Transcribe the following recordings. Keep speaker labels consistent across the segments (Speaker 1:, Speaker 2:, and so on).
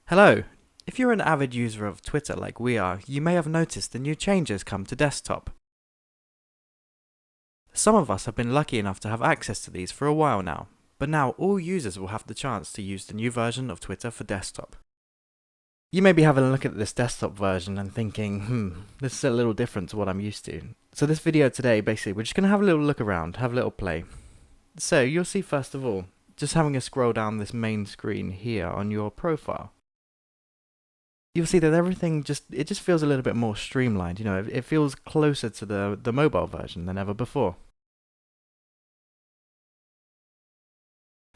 Speaker 1: Hello! If you're an avid user of Twitter like we are, you may have noticed the new changes come to desktop. Some of us have been lucky enough to have access to these for a while now, but now all users will have the chance to use the new version of Twitter for desktop. You may be having a look at this desktop version and thinking, this is a little different to what I'm used to. So this video today, basically, we're just going to have a little look around, have a little play. So you'll see first of all, just having a scroll down this main screen here on your profile. You'll see that everything just feels a little bit more streamlined. It feels closer to the mobile version than ever before.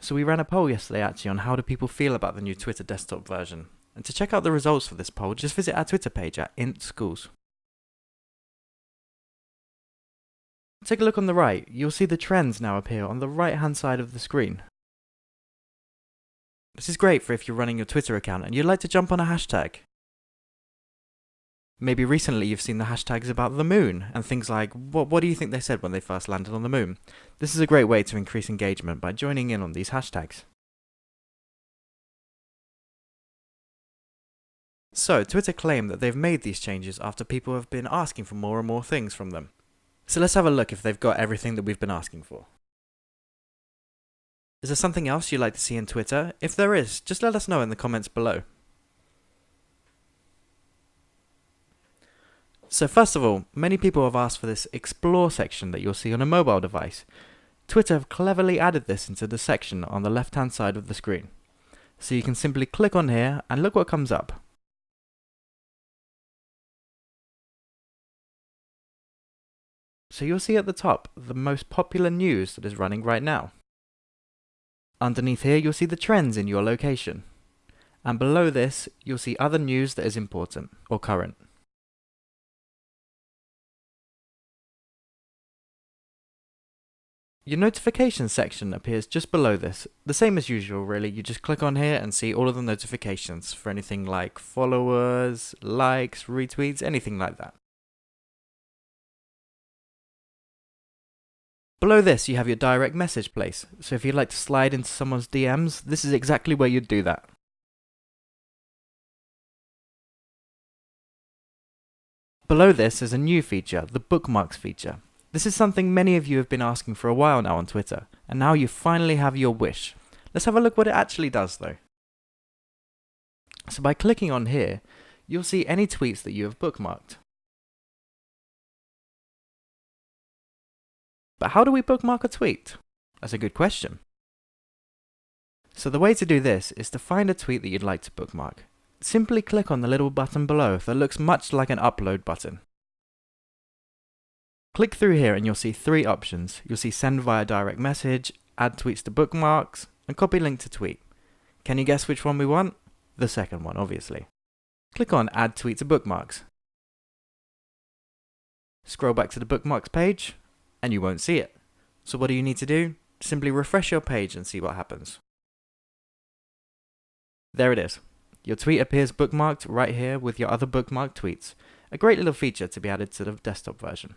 Speaker 1: So we ran a poll yesterday actually on how do people feel about the new Twitter desktop version. And to check out the results for this poll, just visit our Twitter page at int_schools. Take a look on the right. You'll see the trends now appear on the right hand side of the screen. This is great for if you're running your Twitter account and you'd like to jump on a hashtag. Maybe recently you've seen the hashtags about the moon and things like, what do you think they said when they first landed on the moon? This is a great way to increase engagement by joining in on these hashtags. So, Twitter claim that they've made these changes after people have been asking for more and more things from them. So let's have a look if they've got everything that we've been asking for. Is there something else you'd like to see in Twitter? If there is, just let us know in the comments below. So first of all, many people have asked for this Explore section that you'll see on a mobile device. Twitter have cleverly added this into the section on the left hand side of the screen. So you can simply click on here and look what comes up. So you'll see at the top the most popular news that is running right now. Underneath here you'll see the trends in your location. And below this you'll see other news that is important or current. Your notifications section appears just below this, the same as usual really. You just click on here and see all of the notifications for anything like followers, likes, retweets, anything like that. Below this you have your direct message place, so if you'd like to slide into someone's DMs, this is exactly where you'd do that. Below this is a new feature, the Bookmarks feature. This is something many of you have been asking for a while now on Twitter, and now you finally have your wish. Let's have a look what it actually does though. So by clicking on here, you'll see any tweets that you have bookmarked. But how do we bookmark a tweet? That's a good question. So the way to do this is to find a tweet that you'd like to bookmark. Simply click on the little button below that looks much like an upload button. Click through here and you'll see three options. You'll see send via direct message, add tweets to bookmarks, and copy link to tweet. Can you guess which one we want? The second one, obviously. Click on add tweet to bookmarks. Scroll back to the bookmarks page, and you won't see it. So what do you need to do? Simply refresh your page and see what happens. There it is. Your tweet appears bookmarked right here with your other bookmarked tweets. A great little feature to be added to the desktop version.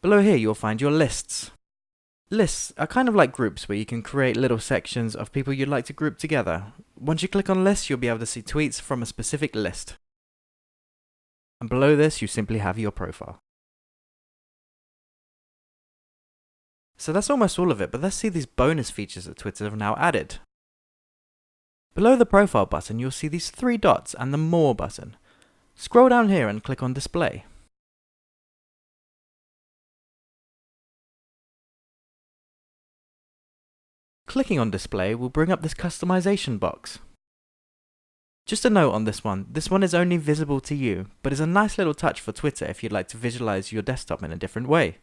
Speaker 1: Below here you'll find your lists. Lists are kind of like groups where you can create little sections of people you'd like to group together. Once you click on lists, you'll be able to see tweets from a specific list. And below this you simply have your profile. So that's almost all of it, but let's see these bonus features that Twitter have now added. Below the profile button you'll see these three dots and the more button. Scroll down here and click on display. Clicking on display will bring up this customization box. Just a note on this one is only visible to you, but is a nice little touch for Twitter if you'd like to visualize your desktop in a different way.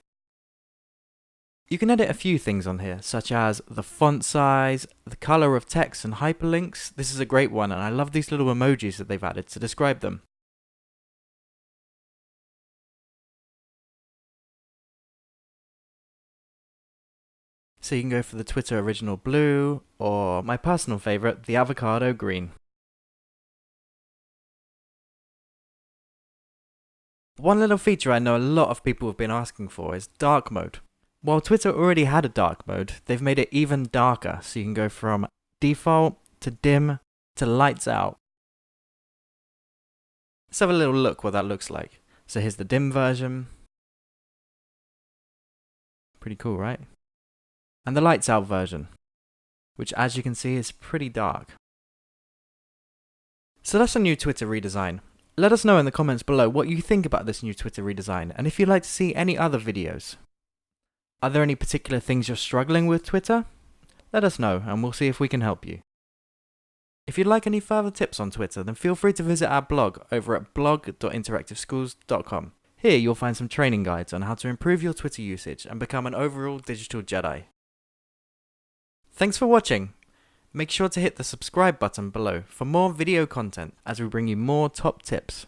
Speaker 1: You can edit a few things on here, such as the font size, the color of text and hyperlinks. This is a great one and I love these little emojis that they've added to describe them. So you can go for the Twitter original blue, or my personal favorite, the avocado green. One little feature I know a lot of people have been asking for is dark mode. While Twitter already had a dark mode, they've made it even darker, so you can go from default to dim to lights out. Let's have a little look what that looks like. So here's the dim version. Pretty cool, right? And the lights out version, which as you can see is pretty dark. So that's a new Twitter redesign. Let us know in the comments below what you think about this new Twitter redesign and if you'd like to see any other videos. Are there any particular things you're struggling with Twitter? Let us know and we'll see if we can help you. If you'd like any further tips on Twitter, then feel free to visit our blog over at blog.interactiveschools.com. Here you'll find some training guides on how to improve your Twitter usage and become an overall digital Jedi. Thanks for watching. Make sure to hit the subscribe button below for more video content as we bring you more top tips.